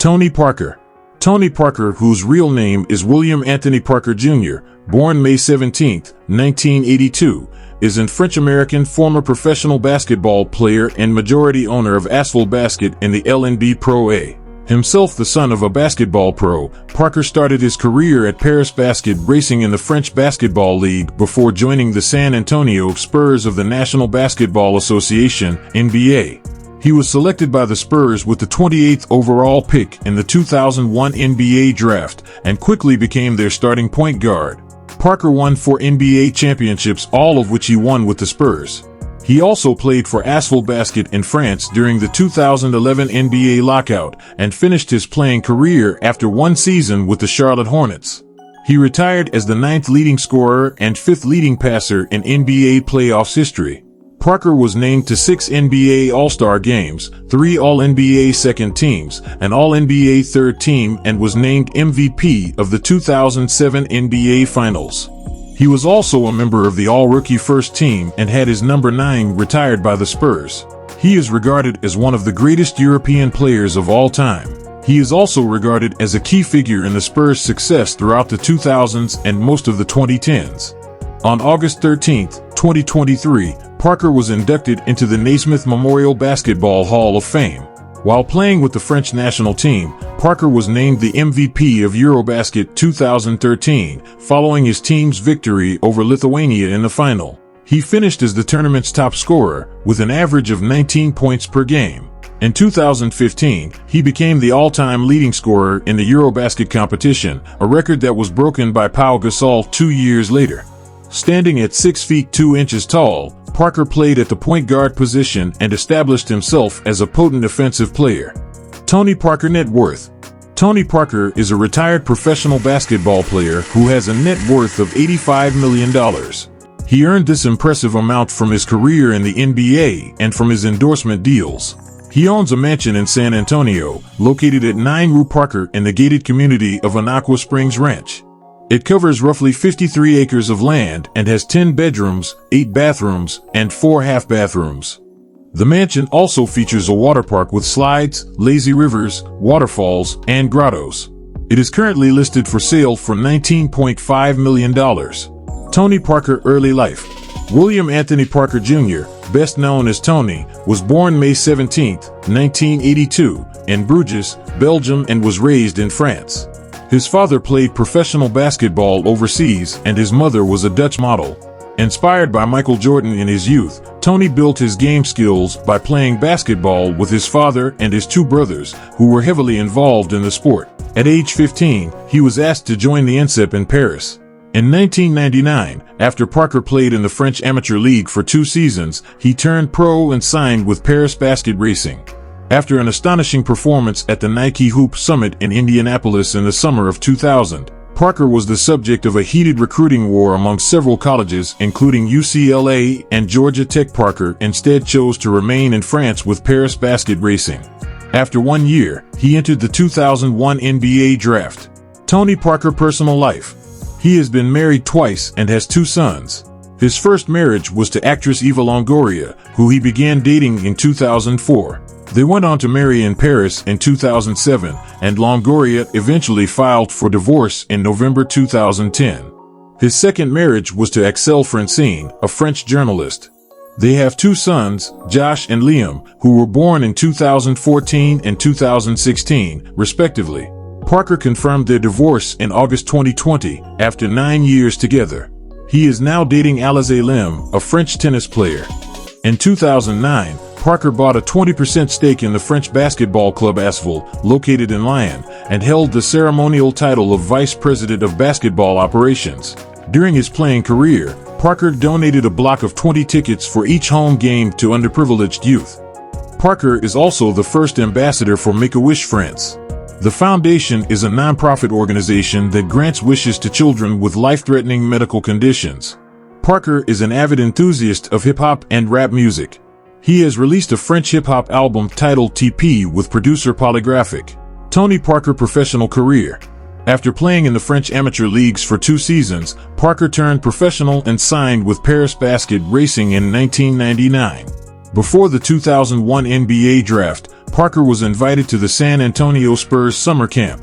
Tony Parker. Tony Parker, whose real name is William Anthony Parker Jr., born May 17, 1982, is a French-American former professional basketball player and majority owner of ASVEL Basket in the LNB Pro A. Himself the son of a basketball pro, Parker started his career at Paris Basket racing in the French Basketball League before joining the San Antonio Spurs of the National Basketball Association, NBA. He was selected by the Spurs with the 28th overall pick in the 2001 NBA draft and quickly became their starting point guard. Parker won 4 NBA championships, all of which he won with the Spurs. He also played for ASVEL Basket in France during the 2011 NBA lockout and finished his playing career after 1 season with the Charlotte Hornets. He retired as the 9th leading scorer and 5th leading passer in NBA playoffs history. Parker was named to 6 NBA All-Star games, 3 All-NBA second teams, an All-NBA third team, and was named MVP of the 2007 NBA Finals. He was also a member of the All-Rookie first team and had his number 9 retired by the Spurs. He is regarded as one of the greatest European players of all time. He is also regarded as a key figure in the Spurs' success throughout the 2000s and most of the 2010s. On August 13, 2023, Parker was inducted into the Naismith Memorial Basketball Hall of Fame. While playing with the French national team, Parker was named the MVP of Eurobasket 2013, following his team's victory over Lithuania in the final. He finished as the tournament's top scorer, with an average of 19 points per game. In 2015, he became the all-time leading scorer in the Eurobasket competition, a record that was broken by Pau Gasol 2 years later. Standing at 6 feet 2 inches tall, Parker played at the point guard position and established himself as a potent offensive player. Tony Parker net worth. Tony Parker is a retired professional basketball player who has a net worth of $85 million. He earned this impressive amount from his career in the NBA and from his endorsement deals. He owns a mansion in San Antonio, located at 9 Rue Parker in the gated community of Anaqua Springs Ranch. It covers roughly 53 acres of land and has 10 bedrooms, 8 bathrooms, and 4 half bathrooms. The mansion also features a water park with slides, lazy rivers, waterfalls, and grottos. It is currently listed for sale for $19.5 million. Tony Parker early life. William Anthony Parker Jr., best known as Tony, was born May 17, 1982, in Bruges, Belgium, and was raised in France. His father played professional basketball overseas and his mother was a Dutch model. Inspired by Michael Jordan in his youth, Tony built his game skills by playing basketball with his father and his 2 brothers, who were heavily involved in the sport. At age 15, he was asked to join the INSEP in Paris. In 1999, after Parker played in the French Amateur League for 2 seasons, he turned pro and signed with Paris Basket Racing. After an astonishing performance at the Nike Hoop Summit in Indianapolis in the summer of 2000, Parker was the subject of a heated recruiting war among several colleges, including UCLA and Georgia Tech. Parker instead chose to remain in France with Paris Basket Racing. After 1 year, he entered the 2001 NBA draft. Tony Parker personal life. He has been married twice and has 2 sons. His first marriage was to actress Eva Longoria, who he began dating in 2004. They went on to marry in Paris in 2007, and Longoria eventually filed for divorce in November 2010. His second marriage was to Axel Francine, a French journalist. They have 2 sons, Josh and Liam, who were born in 2014 and 2016, respectively. Parker confirmed their divorce in August 2020, after 9 years together. He is now dating Alizé Lim, a French tennis player. In 2009, Parker bought a 20% stake in the French basketball club ASVEL, located in Lyon, and held the ceremonial title of Vice President of Basketball Operations. During his playing career, Parker donated a block of 20 tickets for each home game to underprivileged youth. Parker is also the first ambassador for Make-A-Wish France. The foundation is a nonprofit organization that grants wishes to children with life-threatening medical conditions. Parker is an avid enthusiast of hip-hop and rap music. He has released a French hip-hop album titled TP with producer Polygraphic. Tony Parker professional career. After playing in the French amateur leagues for 2 seasons, Parker turned professional and signed with Paris Basket Racing in 1999. Before the 2001 NBA draft, Parker was invited to the San Antonio Spurs summer camp.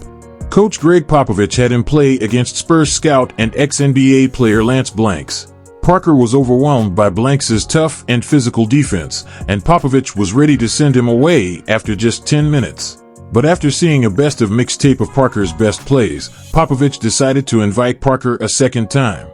Coach Greg Popovich had him play against Spurs scout and ex-NBA player Lance Blanks. Parker was overwhelmed by Blanks' tough and physical defense, and Popovich was ready to send him away after just 10 minutes. But after seeing a best of mixtape of Parker's best plays, Popovich decided to invite Parker a second time.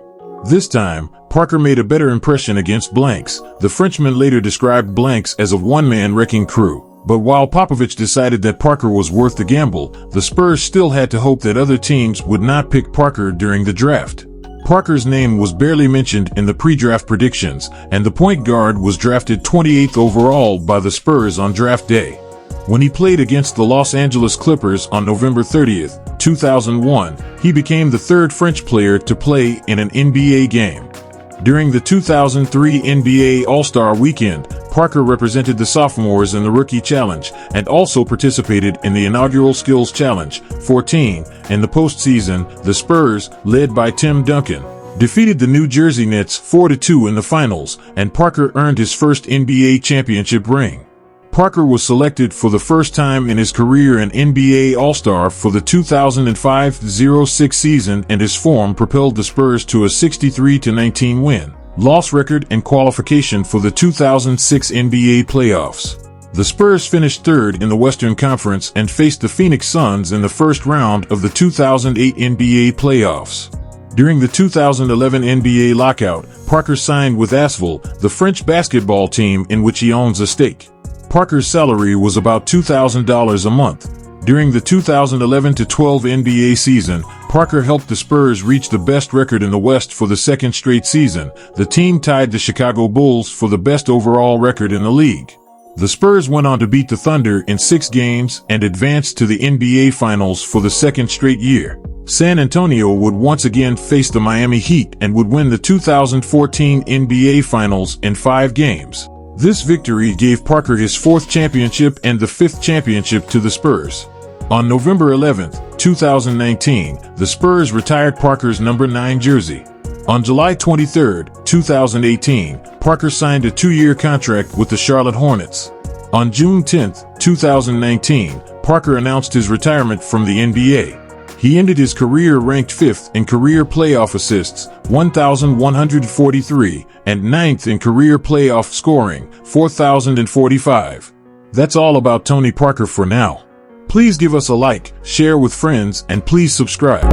This time, Parker made a better impression against Blanks. The Frenchman later described Blanks as a one-man wrecking crew. But while Popovich decided that Parker was worth the gamble, the Spurs still had to hope that other teams would not pick Parker during the draft. Parker's name was barely mentioned in the pre-draft predictions, and the point guard was drafted 28th overall by the Spurs on draft day. When he played against the Los Angeles Clippers on November 30, 2001, he became the third French player to play in an NBA game. During the 2003 NBA All-Star Weekend, Parker represented the sophomores in the Rookie Challenge and also participated in the inaugural Skills Challenge. 14. In the postseason, the Spurs, led by Tim Duncan, defeated the New Jersey Nets 4-2 in the finals, and Parker earned his first NBA championship ring. Parker was selected for the first time in his career an NBA All-Star for the 2005-06 season, and his form propelled the Spurs to a 63-19 win-loss record and qualification for the 2006 NBA playoffs. The Spurs finished third in the Western Conference and faced the Phoenix Suns in the first round of the 2008 NBA playoffs. During the 2011 NBA lockout, Parker signed with ASVEL, the French basketball team in which he owns a stake. Parker's salary was about $2,000 a month. During the 2011-12 NBA season, Parker helped the Spurs reach the best record in the West for the second straight season. The team tied the Chicago Bulls for the best overall record in the league. The Spurs went on to beat the Thunder in 6 games and advanced to the NBA Finals for the second straight year. San Antonio would once again face the Miami Heat and would win the 2014 NBA Finals in 5 games. This victory gave Parker his 4th championship and the 5th championship to the Spurs. On November 11, 2019, the Spurs retired Parker's number 9 jersey. On July 23, 2018, Parker signed a 2-year contract with the Charlotte Hornets. On June 10, 2019, Parker announced his retirement from the NBA. He ended his career ranked 5th in career playoff assists, 1,143, and 9th in career playoff scoring, 4,045. That's all about Tony Parker for now. Please give us a like, share with friends, and please subscribe.